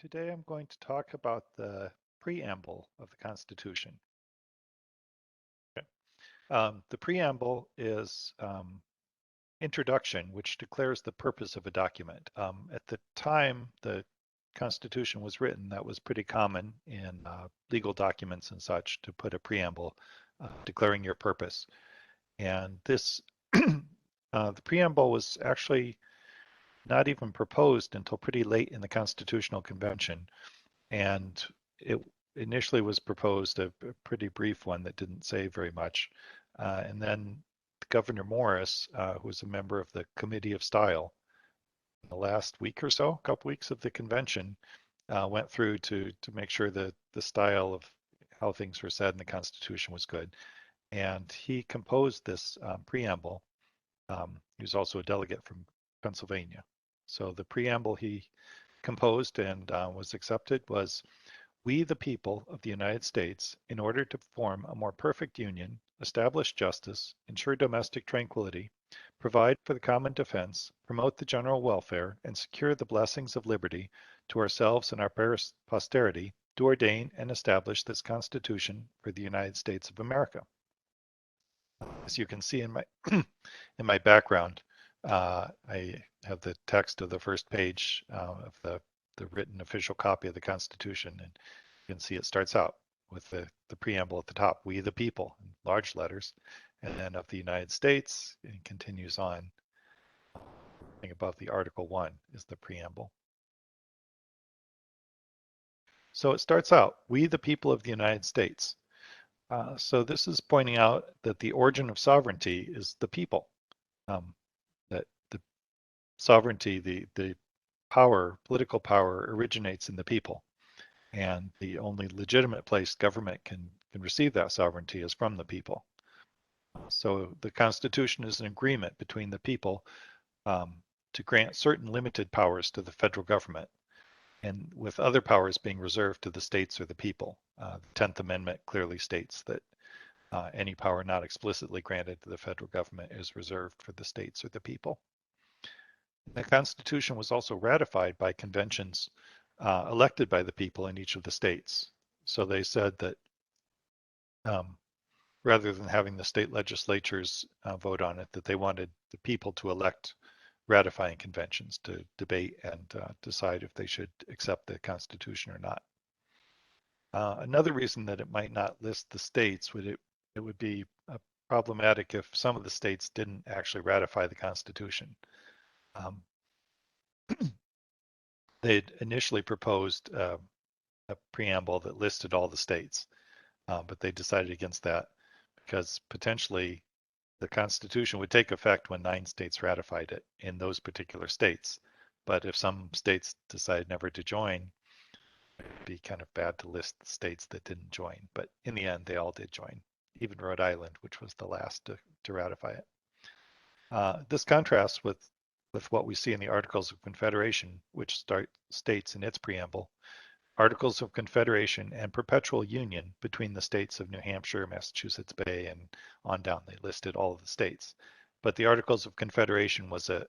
Today I'm going to talk about the preamble of the Constitution. Okay. The preamble is introduction, which declares the purpose of a document. At the time the Constitution was written, that was pretty common in legal documents and such to put a preamble declaring your purpose. And this, the preamble was actually not even proposed until pretty late in the Constitutional Convention. And it initially was proposed a pretty brief one that didn't say very much. And then Governor Morris, who was a member of the Committee of Style, in the last week or so, a couple weeks of the convention, went through to make sure that the style of how things were said in the Constitution was good. And he composed this preamble. He was also a delegate from Pennsylvania. So the preamble he composed and was accepted was, "We, the people of the United States, in order to form a more perfect union, establish justice, ensure domestic tranquility, provide for the common defense, promote the general welfare, and secure the blessings of liberty to ourselves and our posterity, do ordain and establish this Constitution for the United States of America." As you can see in my in my background, I have the text of the first page of the written official copy of the Constitution, and you can see it starts out with the preamble at the top, "We the people," in large letters, and then of the United States, and continues on. Above the Article 1 is the preamble. So it starts out, "We the people of the United States." So this is pointing out that the origin of sovereignty is the people. That the sovereignty, the power, political power, originates in the people. And the only legitimate place government can receive that sovereignty is from the people. So the Constitution is an agreement between the people to grant certain limited powers to the federal government, and with other powers being reserved to the states or the people. The 10th Amendment clearly states that any power not explicitly granted to the federal government is reserved for the states or the people. The Constitution was also ratified by conventions elected by the people in each of the states. So they said that rather than having the state legislatures vote on it, that they wanted the people to elect ratifying conventions to debate and decide if they should accept the Constitution or not. Another reason that it might not list the states it would be problematic if some of the states didn't actually ratify the Constitution. They'd initially proposed a preamble that listed all the states, but they decided against that because potentially the Constitution would take effect when 9 states ratified it in those particular states. But if some states decide never to join, it'd be kind of bad to list the states that didn't join. But in the end, they all did join, even Rhode Island, which was the last to ratify it. This contrasts with what we see in the Articles of Confederation, which states in its preamble, "Articles of Confederation and perpetual union between the states of New Hampshire, Massachusetts Bay," and on down. They listed all of the states. But the Articles of Confederation was an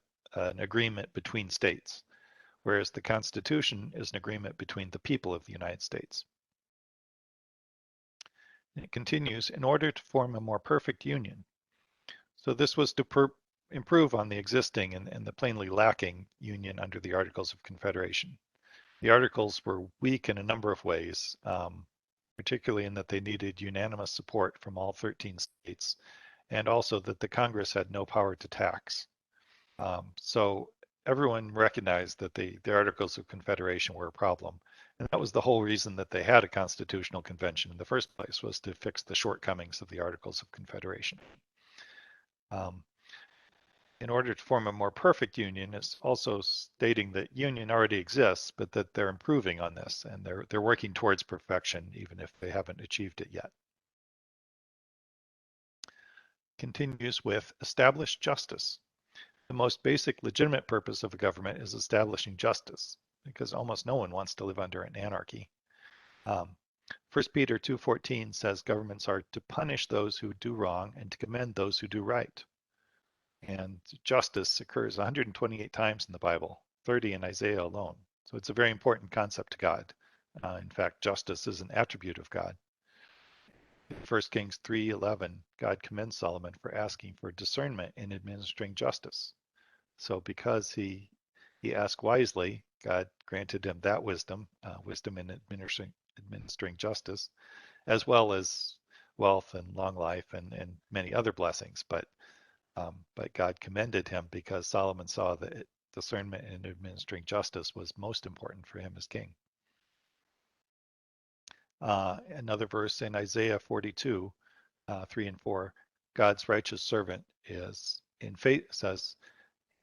agreement between states, whereas the Constitution is an agreement between the people of the United States. And it continues, "In order to form a more perfect union." So this was to improve on the existing and the plainly lacking union under the Articles of Confederation. The Articles were weak in a number of ways, particularly in that they needed unanimous support from all 13 states, and also that the Congress had no power to tax. So everyone recognized that the Articles of Confederation were a problem. And that was the whole reason that they had a constitutional convention in the first place, was to fix the shortcomings of the Articles of Confederation. In order to form a more perfect union is also stating that union already exists, but that they're improving on this and they're working towards perfection, even if they haven't achieved it yet. Continues with, "Establish justice." The most basic legitimate purpose of a government is establishing justice, because almost no one wants to live under an anarchy. 1 Peter 2:14 says governments are to punish those who do wrong and to commend those who do right. And justice occurs 128 times in the Bible, 30 in Isaiah alone. So it's a very important concept to God. In fact, justice is an attribute of God. In 1 Kings 3:11, God commends Solomon for asking for discernment in administering justice. So because he asked wisely, God granted him that wisdom, wisdom in administering justice, as well as wealth and long life and many other blessings. But God commended him because Solomon saw that discernment in administering justice was most important for him as king. Another verse in Isaiah 42, 3 and 4, God's righteous servant is in faith says,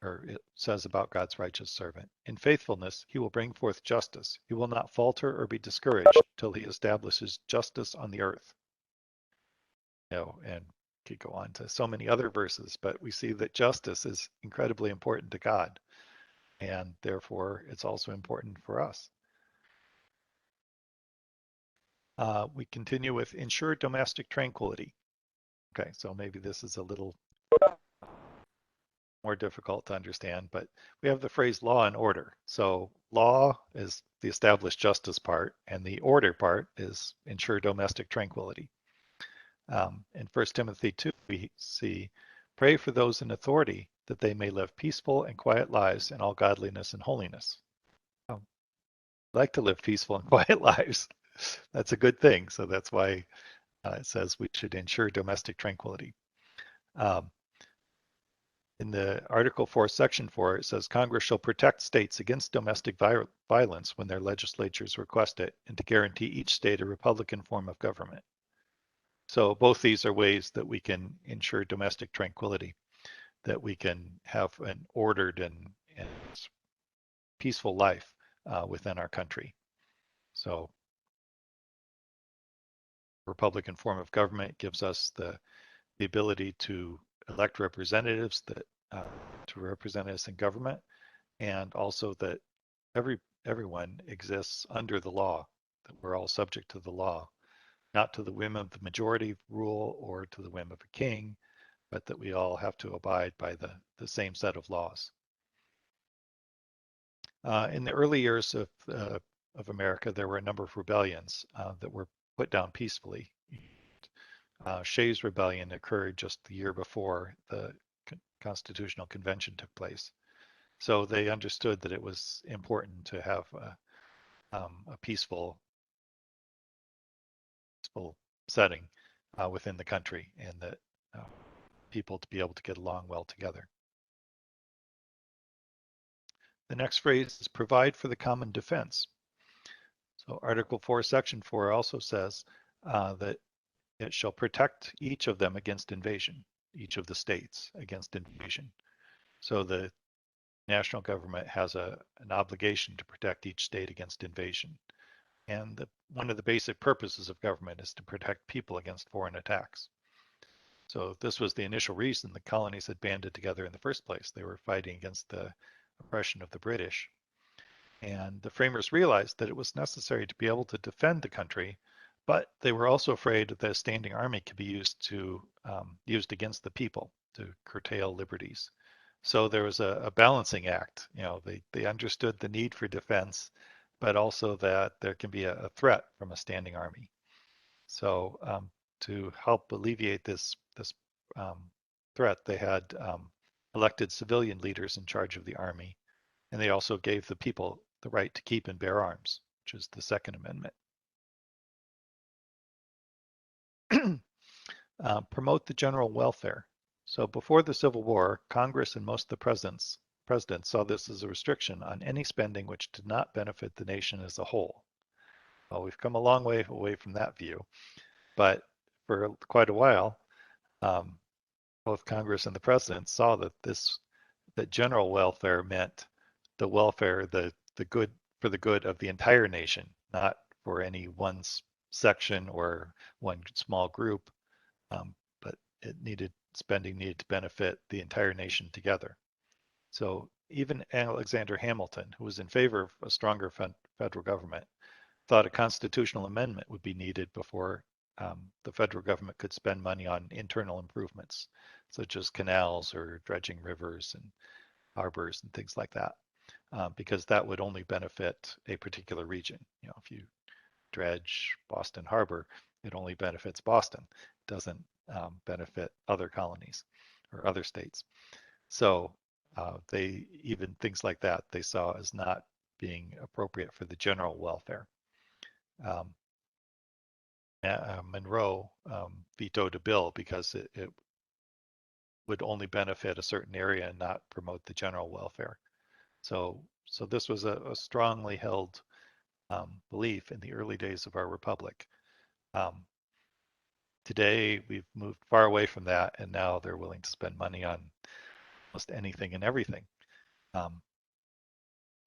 or it says about God's righteous servant, in faithfulness he will bring forth justice. He will not falter or be discouraged till he establishes justice on the earth. And could go on to so many other verses, but we see that justice is incredibly important to God, and therefore it's also important for us. We continue with ensure domestic tranquility. Okay, so maybe this is a little more difficult to understand, but we have the phrase law and order. So law is the established justice part, and the order part is ensure domestic tranquility. In 1 Timothy 2, we see, pray for those in authority that they may live peaceful and quiet lives in all godliness and holiness. I like to live peaceful and quiet lives. That's a good thing. So that's why it says we should ensure domestic tranquility. In the Article 4, Section 4, it says Congress shall protect states against domestic violence when their legislatures request it, and to guarantee each state a Republican form of government. So both these are ways that we can ensure domestic tranquility, that we can have an ordered and peaceful life within our country. So Republican form of government gives us the ability to elect representatives that to represent us in government, and also that everyone exists under the law, that we're all subject to the law, not to the whim of the majority rule or to the whim of a king, but that we all have to abide by the same set of laws. In the early years of America, there were a number of rebellions that were put down peacefully. Shays' Rebellion occurred just the year before the Constitutional Convention took place. So they understood that it was important to have a peaceful setting within the country, and that people to be able to get along well together. The next phrase is provide for the common defense. So Article 4, Section 4 also says that it shall protect each of them against invasion, each of the states against invasion. So the national government has an obligation to protect each state against invasion. And one of the basic purposes of government is to protect people against foreign attacks. So this was the initial reason the colonies had banded together in the first place. They were fighting against the oppression of the British. And the framers realized that it was necessary to be able to defend the country, but they were also afraid that a standing army could be used against the people to curtail liberties. So there was a balancing act. They understood the need for defense, but also that there can be a threat from a standing army. So to help alleviate this threat, they had elected civilian leaders in charge of the army, and they also gave the people the right to keep and bear arms, which is the Second Amendment. Promote the general welfare. So before the Civil War, Congress and most of the presidents saw this as a restriction on any spending which did not benefit the nation as a whole. Well, we've come a long way away from that view, but for quite a while, both Congress and the president saw that general welfare meant the welfare, the good for the good of the entire nation, not for any one section or one small group, but spending needed to benefit the entire nation together. So even Alexander Hamilton, who was in favor of a stronger federal government, thought a constitutional amendment would be needed before the federal government could spend money on internal improvements, such as canals or dredging rivers and harbors and things like that. because that would only benefit a particular region. If you dredge Boston Harbor, it only benefits Boston. It doesn't benefit other colonies or other states. So they even things like that they saw as not being appropriate for the general welfare. Um, Monroe vetoed a bill because it would only benefit a certain area and not promote the general welfare. So this was a strongly held belief in the early days of our republic. Um, Today, we've moved far away from that, and now they're willing to spend money on almost anything and everything. Um,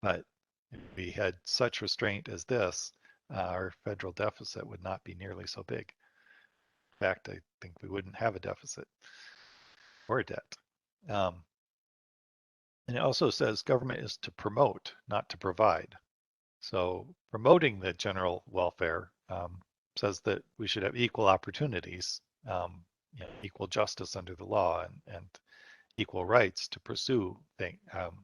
but if we had such restraint as this, our federal deficit would not be nearly so big. In fact, I think we wouldn't have a deficit or a debt. Um, and it also says government is to promote, not to provide. So promoting the general welfare says that we should have equal opportunities, equal justice under the law, and equal rights to pursue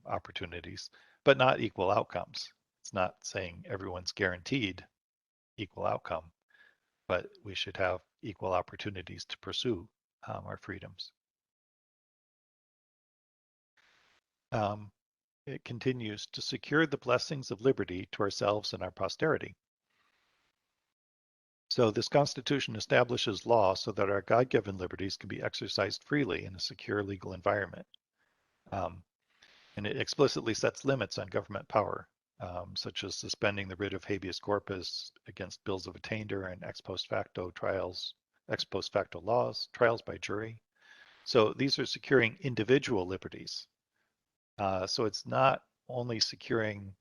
opportunities, but not equal outcomes. It's not saying everyone's guaranteed equal outcome, but we should have equal opportunities to pursue our freedoms. Um, it continues to secure the blessings of liberty to ourselves and our posterity. So this Constitution establishes law so that our God-given liberties can be exercised freely in a secure legal environment. Um, and it explicitly sets limits on government power, such as suspending the writ of habeas corpus against bills of attainder and ex post facto trials, ex post facto laws, trials by jury. So these are securing individual liberties. So it's not only securing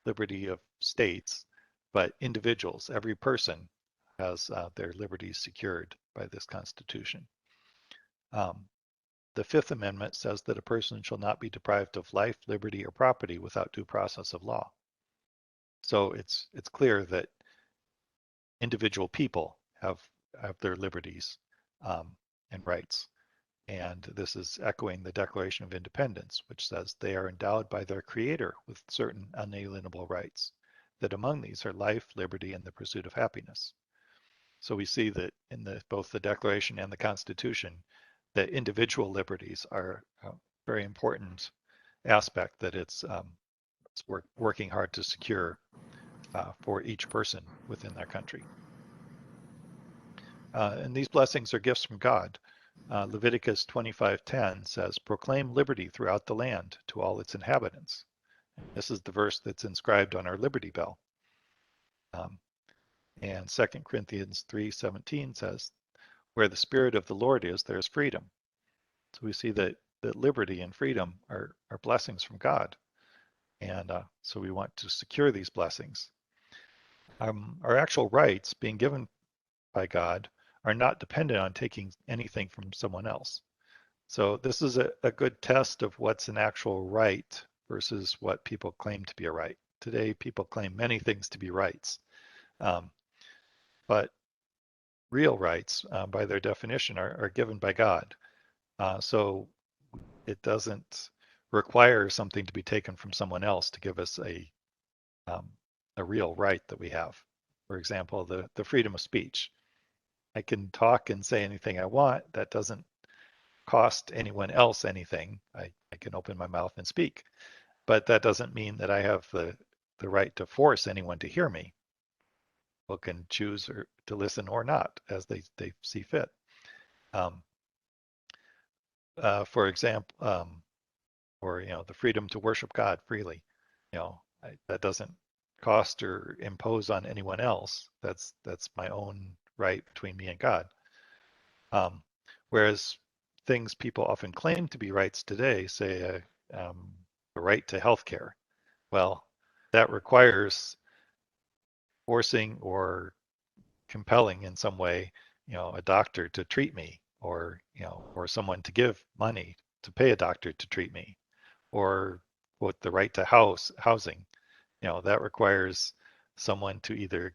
liberty of states, but individuals. Every person has their liberties secured by this Constitution. Um, the Fifth Amendment says that a person shall not be deprived of life, liberty, or property without due process of law. So it's clear that individual people have their liberties and rights. And this is echoing the Declaration of Independence, which says they are endowed by their Creator with certain unalienable rights, that among these are life, liberty, and the pursuit of happiness. So we see that in both the Declaration and the Constitution, that individual liberties are a very important aspect that it's working hard to secure for each person within their country. And these blessings are gifts from God. Leviticus 25:10 says, "Proclaim liberty throughout the land to all its inhabitants." This is the verse that's inscribed on our Liberty Bell. And 2 Corinthians 3:17 says, "Where the Spirit of the Lord is, there is freedom." So we see that liberty and freedom are blessings from God. And so we want to secure these blessings. Our actual rights being given by God are not dependent on taking anything from someone else. So this is a good test of what's an actual right versus what people claim to be a right. Today, people claim many things to be rights, um, but real rights, by their definition, are given by God. So it doesn't require something to be taken from someone else to give us a real right that we have. For example, the freedom of speech. I can talk and say anything I want. That doesn't cost anyone else anything. I can open my mouth and speak, but that doesn't mean that I have the right to force anyone to hear me. People can choose to listen or not as they see fit. Um, for example, or the freedom to worship God freely. That doesn't cost or impose on anyone else. That's my own right between me and God. Whereas things people often claim to be rights today, say the right to health care, well, that requires forcing or compelling in some way, a doctor to treat me, or someone to give money to pay a doctor to treat me, or with the right to housing, that requires someone to either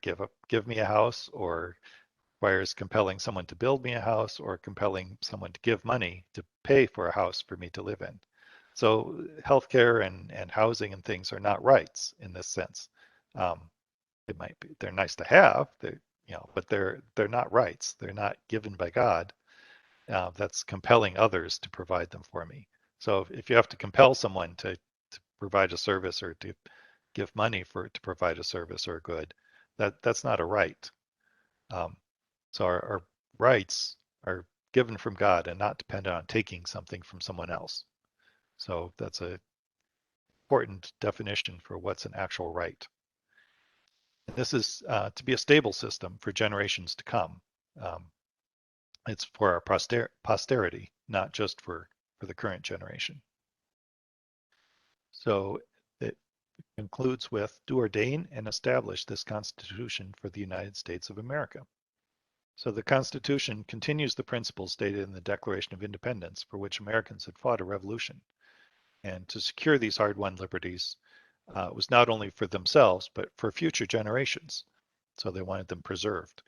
give me a house, or requires compelling someone to build me a house, or compelling someone to give money to pay for a house for me to live in. So healthcare and housing and things are not rights in this sense. Um, it might be they're nice to have, but they're not rights. They're not given by God. That's compelling others to provide them for me. So if you have to compel someone to provide a service or to give money to provide a service or a good, that's not a right. Um, so our rights are given from God and not dependent on taking something from someone else. So that's a important definition for what's an actual right. And this is to be a stable system for generations to come. Um, it's for our posterity, not just for the current generation. So it concludes with, do ordain and establish this Constitution for the United States of America. So the Constitution continues the principles stated in the Declaration of Independence for which Americans had fought a revolution. And to secure these hard-won liberties was not only for themselves, but for future generations. So they wanted them preserved.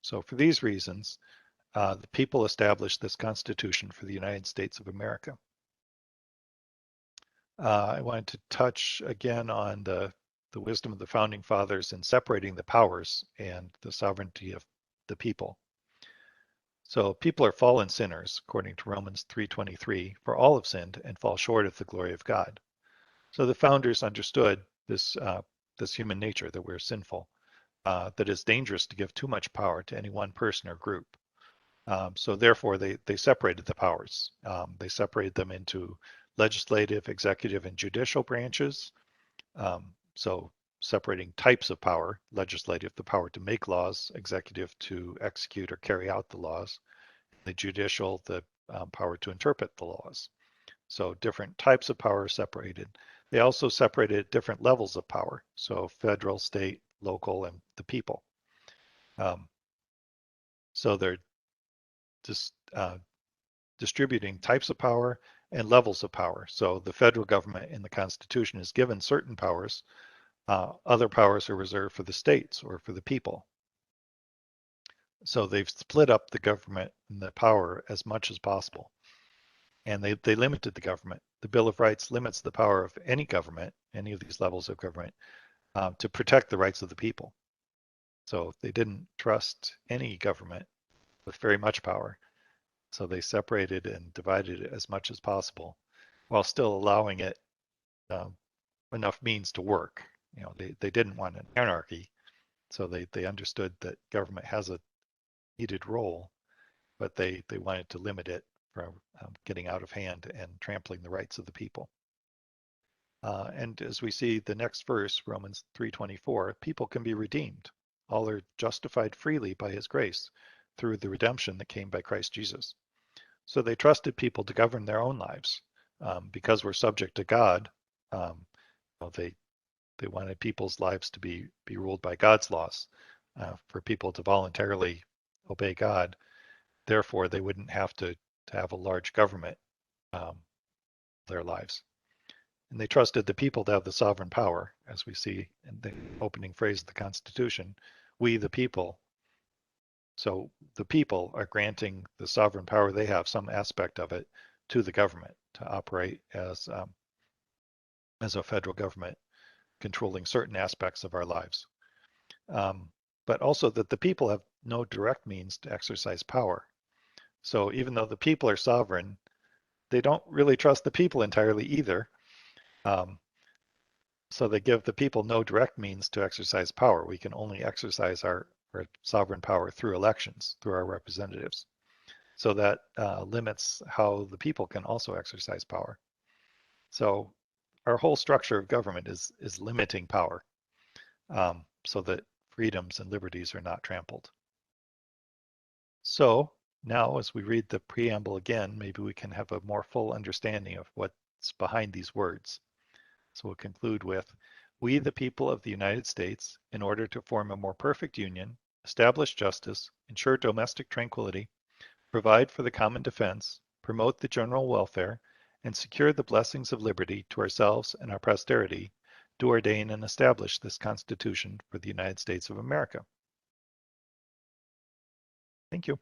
So for these reasons, the people established this Constitution for the United States of America. I wanted to touch again on the wisdom of the founding fathers in separating the powers and the sovereignty of the people. So people are fallen sinners, according to Romans 3:23, for all have sinned and fall short of the glory of God. So the founders understood this human nature, that we're sinful, that it's dangerous to give too much power to any one person or group. So therefore, they separated the powers. They separated them into legislative, executive, and judicial branches. So separating types of power: legislative, the power to make laws; executive, to execute or carry out the laws; the judicial, the power to interpret the laws. So different types of power are separated. They also separated different levels of power. So federal, state, local, and the people. Um, so they're just distributing types of power and levels of power. So the federal government in the Constitution is given certain powers. Other powers are reserved for the states or for the people. So they've split up the government and the power as much as possible. And they limited the government. The Bill of Rights limits the power of any government, any of these levels of government, to protect the rights of the people. So they didn't trust any government with very much power. So they separated and divided it as much as possible while still allowing it um, enough means to work. They didn't want an anarchy. So they understood that government has a needed role, but they wanted to limit it from getting out of hand and trampling the rights of the people. And as we see the next verse, Romans 3:24, people can be redeemed. All are justified freely by his grace through the redemption that came by Christ Jesus. So they trusted people to govern their own lives. Because we're subject to God, they wanted people's lives to be ruled by God's laws, for people to voluntarily obey God. Therefore, they wouldn't have to have a large government um, their lives. And they trusted the people to have the sovereign power, as we see in the opening phrase of the Constitution, we the people. So the people are granting the sovereign power they have, some aspect of it, to the government to operate as a federal government, controlling certain aspects of our lives. Um, but also that the people have no direct means to exercise power. So even though the people are sovereign, they don't really trust the people entirely either. Um, So they give the people no direct means to exercise power. We can only exercise our sovereign power through elections, through our representatives. So that limits how the people can also exercise power. So our whole structure of government is limiting power, so that freedoms and liberties are not trampled. So now, as we read the preamble again, maybe we can have a more full understanding of what's behind these words. So we'll conclude with, we the people of the United States, in order to form a more perfect union, establish justice, ensure domestic tranquility, provide for the common defense, promote the general welfare, and secure the blessings of liberty to ourselves and our posterity, do ordain and establish this Constitution for the United States of America. Thank you.